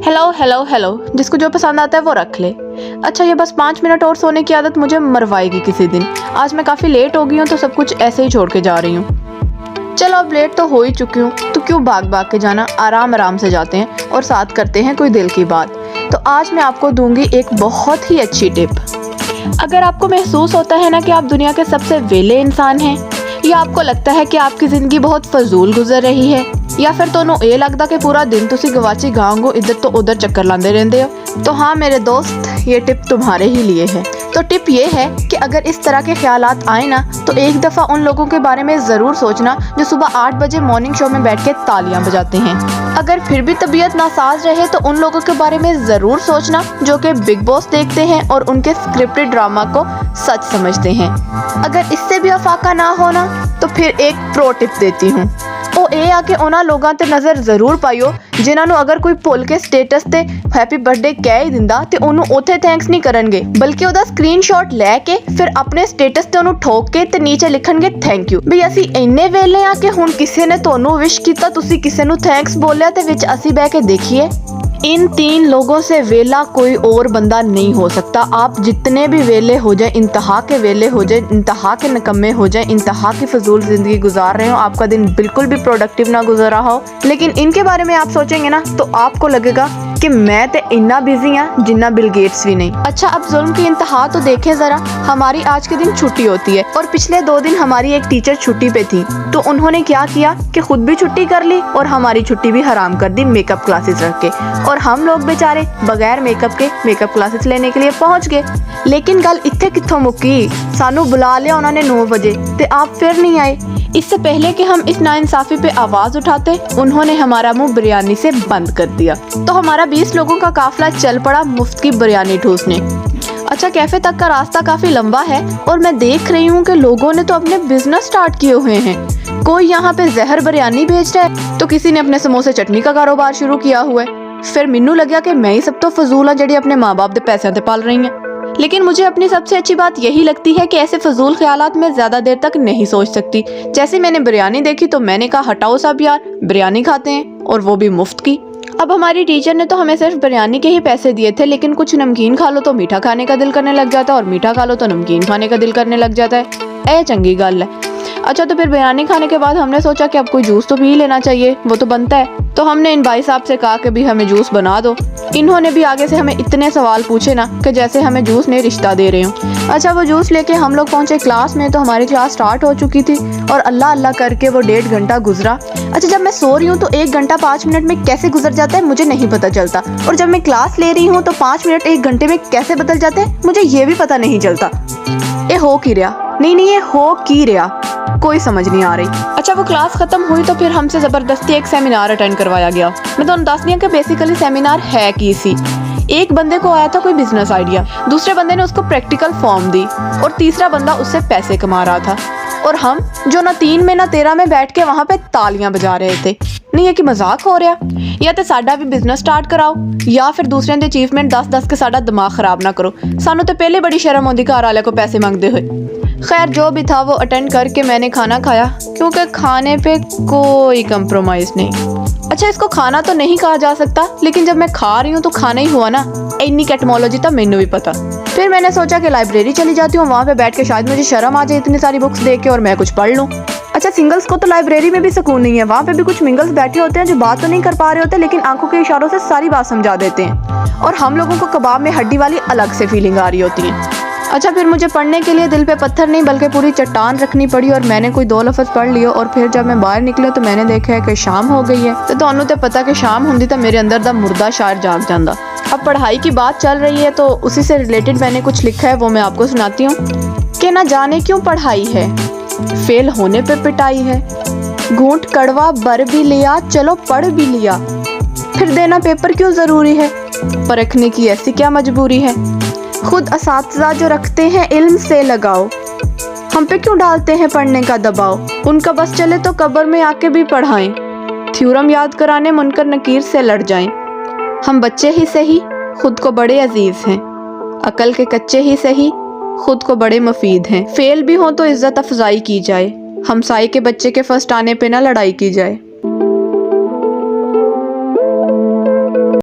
Hello hello hello, जिसको जो पसंद आता है वो रख ले। अच्छा, ये बस 5 मिनट और सोने की आदत मुझे मरवाएगी किसी दिन। आज मैं काफ़ी लेट हो गई हूँ तो सब कुछ ऐसे ही छोड़ के जा रही हूँ। चलो अब लेट तो हो ही चुकी हूँ तो क्यों भाग भाग के जाना, आराम आराम से जाते हैं और साथ करते हैं कोई दिल की बात। तो आज मैं आपको दूंगी एक बहुत ही अच्छी टिप। अगर आपको महसूस होता है ना कि आप दुनिया के सबसे वेले इंसान हैं, या आपको लगता है कि आपकी ज़िंदगी बहुत फजूल गुजर रही है, या फिर ਤੁਹਾਨੂੰ ਇਹ लगता कि पूरा दिन तुसी गवाची गांगो इधर तो उधर चक्कर लाते रहते हो, तो हाँ मेरे दोस्त, ये टिप तुम्हारे ही लिए है। तो टिप ये है कि अगर इस तरह के ख्यालात आए ना तो एक दफ़ा उन लोगों के बारे में ज़रूर सोचना जो सुबह 8 बजे मॉर्निंग शो में बैठ के तालियां बजाते हैं। अगर फिर भी तबीयत नासाज रहे तो उन लोगों के बारे में ज़रूर सोचना जो कि बिग बॉस देखते हैं और उनके स्क्रिप्टेड ड्रामा को सच समझते हैं। अगर इससे भी अफाका ना होना तो फिर एक प्रो टिप देती हूँ। ਉਹ ਇਹ ਆ ਕਿ ਉਹਨਾਂ ਲੋਕਾਂ ਤੇ ਨਜ਼ਰ ਜ਼ਰੂਰ ਪਾਇਓ ਜਿਨ੍ਹਾਂ ਨੂੰ ਅਗਰ ਕੋਈ ਭੁੱਲ ਕੇ ਸਟੇਟਸ ਤੇ ਹੈਪੀ ਬਰਥਡੇ ਕਹਿ ਹੀ ਦਿੰਦਾ ਤੇ ਉਹਨੂੰ ਉੱਥੇ ਥੈਂਕਸ ਨਹੀਂ ਕਰਨਗੇ, ਬਲਕਿ ਉਹਦਾ ਸਕਰੀਨਸ਼ਾਟ ਲੈ ਕੇ ਫਿਰ ਆਪਣੇ ਸਟੇਟਸ ਤੇ ਉਹਨੂੰ ਠੋਕ ਕੇ ਤੇ ਨੀਚੇ ਲਿਖਣਗੇ ਥੈਂਕ ਯੂ। ਵੀ ਅਸੀਂ ਇੰਨੇ ਵੇਲੇ ਆ ਕਿ ਹੁਣ ਕਿਸੇ ਨੇ ਤੁਹਾਨੂੰ ਵਿਸ਼ ਕੀਤਾ, ਤੁਸੀਂ ਕਿਸੇ ਨੂੰ ਥੈਂਕਸ ਬੋਲਿਆ ਤੇ ਵਿੱਚ ਅਸੀਂ ਬਹਿ ਕੇ देखिए। इन 3 लोगों से वेला कोई और बंदा नहीं हो सकता। आप जितने भी वेले हो जाए, इंतहा के वेले हो जाए, इंतहा के निकम्मे हो जाए, इंतहा की फजूल ज़िंदगी गुजार रहे हो, आपका दिन बिल्कुल भी प्रोडक्टिव ना गुजर रहा हो, लेकिन इनके बारे में आप सोचेंगे ना तो आपको लगेगा कि मैं तो इतना बिजी हाँ जितना बिल गेट्स भी नहीं। अच्छा, अब जुल्म की इंतहा तो देखें ज़रा। हमारी आज के दिन छुट्टी होती है और पिछले 2 दिन हमारी एक टीचर छुट्टी पे थी, तो उन्होंने क्या किया कि खुद भी छुट्टी कर ली और हमारी छुट्टी भी हराम कर दी मेकअप क्लासेस रख के, और हम लोग बेचारे बगैर मेकअप के मेकअप क्लासेस लेने के लिए पहुंच गए। लेकिन गल इत्थे कित्थों मुक्की, सानू बुला लिया उन्होंने 9 बजे ते आप फिर नहीं आए। इससे पहले कि हम इस नाइंसाफी पे आवाज़ उठाते, उन्होंने हमारा मुंह बिरयानी से बंद कर दिया, तो हमारा 20 लोगों का काफिला चल पड़ा मुफ्त की बिरयानी ठूसने। अच्छा, कैफे तक का रास्ता काफ़ी लंबा है और मैं देख रही हूँ कि लोगों ने तो अपने बिजनेस स्टार्ट किए हुए हैं। कोई यहाँ पे जहर बिरयानी बेच रहा है तो किसी ने अपने समोसे चटनी का कारोबार शुरू किया हुआ है। फिर मैनू लगा कि मैं ही सब तो फजूल हाँ जी अपने माँ बाप के पैसों से पाल रही हैं। लेकिन मुझे अपनी सबसे अच्छी बात यही लगती है कि ऐसे फजूल ख्यालात में ज़्यादा देर तक नहीं सोच सकती। जैसे मैंने बिरयानी देखी तो मैंने कहा हटाओ सब यार, बिरयानी खाते हैं और वो भी मुफ्त की। अब हमारी टीचर ने तो हमें सिर्फ बिरयानी के ही पैसे दिए थे, लेकिन कुछ नमकीन खा लो तो मीठा खाने का दिल करने लग जाता है और मीठा खा लो तो नमकीन खाने का दिल करने लग जाता है। चंगी गल है। अच्छा, तो फिर बिरयानी खाने के बाद हमने सोचा कि अब कोई जूस तो पी लेना चाहिए, वो तो बनता है। तो हमने इन भाई साहब से कहा कि भी हमें जूस बना दो। इन्होंने भी आगे से हमें इतने सवाल पूछे ना कि जैसे हमें जूस ने रिश्ता दे रहे हो। अच्छा, वो जूस लेके हम लोग पहुंचे क्लास में तो हमारी क्लास स्टार्ट हो चुकी थी और अल्लाह अल्लाह करके वो 1.5 घंटा गुजरा। अच्छा, जब मैं सो रही हूँ तो 1 घंटा 5 मिनट में कैसे गुजर जाता है मुझे नहीं पता चलता, और जब मैं क्लास ले रही हूँ तो 5 मिनट 1 घंटे में कैसे बदल जाते हैं मुझे ये भी पता नहीं चलता। ये हो की रहा नहीं, ये हो की रहा, कोई समझ नहीं आ रही। अच्छा, वो क्लास खत्म हुई तो फिर हमसे ज़बरदस्ती एक सेमिनार अटेंड करवाया गया। मैं तो दस दिया कि बेसिकली सेमिनार है की सी। एक बंदे को आया था कोई बिजनेस आइडिया, दूसरे बंदे ने उसको प्रैक्टिकल फॉर्म दी और तीसरा बंदा उससे पैसे कमा रहा था, और हम जो ना 3 में ना 13 में बैठ के वहाँ पे तालियां बजा रहे थे। नहीं है कि मजाक हो रहा, या तो साडा भी बिजनेस स्टार्ट कराओ या फिर दूसरे के अचीवमेंट 10-10 के साडा दिमाग खराब ना करो। सानू तो पहले बड़ी शर्म आती घर वाले को पैसे मांगते हुए। खैर, जो भी था वो अटेंड करके मैंने खाना खाया, क्योंकि खाने पे कोई कंप्रोमाइज़ नहीं। अच्छा, इसको खाना तो नहीं कहा जा सकता, लेकिन जब मैं खा रही हूँ तो खाना ही हुआ ना। इन्नी कैटमोलॉजी तो मैनू भी पता। फिर मैंने सोचा कि लाइब्रेरी चली जाती हूँ, वहाँ पे बैठ के शायद मुझे शर्म आ जाए इतनी सारी बुक्स देख के और मैं कुछ पढ़ लूँ। अच्छा, सिंगल्स को तो लाइब्रेरी में भी सुकून नहीं है, वहाँ पे भी कुछ मिंगल्स बैठे होते हैं जो बात तो नहीं कर पा रहे होते, लेकिन आंखों के इशारों से सारी बात समझा देते हैं, और हम लोगों को कबाब में हड्डी वाली अलग से फीलिंग आ रही होती है। अच्छा, फिर मुझे पढ़ने के लिए दिल पे पत्थर नहीं बल्कि पूरी चट्टान रखनी पड़ी, और मैंने कोई 2 लफ्ज़ पढ़ लिए, और फिर जब मैं बाहर निकला तो मैंने देखा है कि शाम हो गई है। तो तुहानू तो पता कि शाम होंदी तो मेरे अंदर दा मुर्दा शायर जाग जाता। अब पढ़ाई की बात चल रही है तो उसी से रिलेटेड मैंने कुछ लिखा है, वो मैं आपको सुनाती हूँ। कि ना जाने क्यों पढ़ाई है, फेल होने पे पिटाई है, घूंट कड़वा बर भी लिया, चलो पढ़ भी लिया, फिर देना पेपर क्यों ज़रूरी है, परखने की ऐसी क्या मजबूरी है, खुद असातिज़ा जो रखते हैं इल्म से लगाओ, हम पे क्यों डालते हैं पढ़ने का दबाव, उनका बस चले तो कब्र में आके भी पढ़ाएं, थ्योरम याद कराने मुनकर नकीर से लड़ जाएं, हम बच्चे ही सही खुद को बड़े अजीज़ हैं, अकल के कच्चे ही सही खुद को बड़े मुफीद हैं, फेल भी हो तो इज्जत अफजाई की जाए, हमसाये के बच्चे के फर्स्ट आने पे ना लड़ाई की जाए।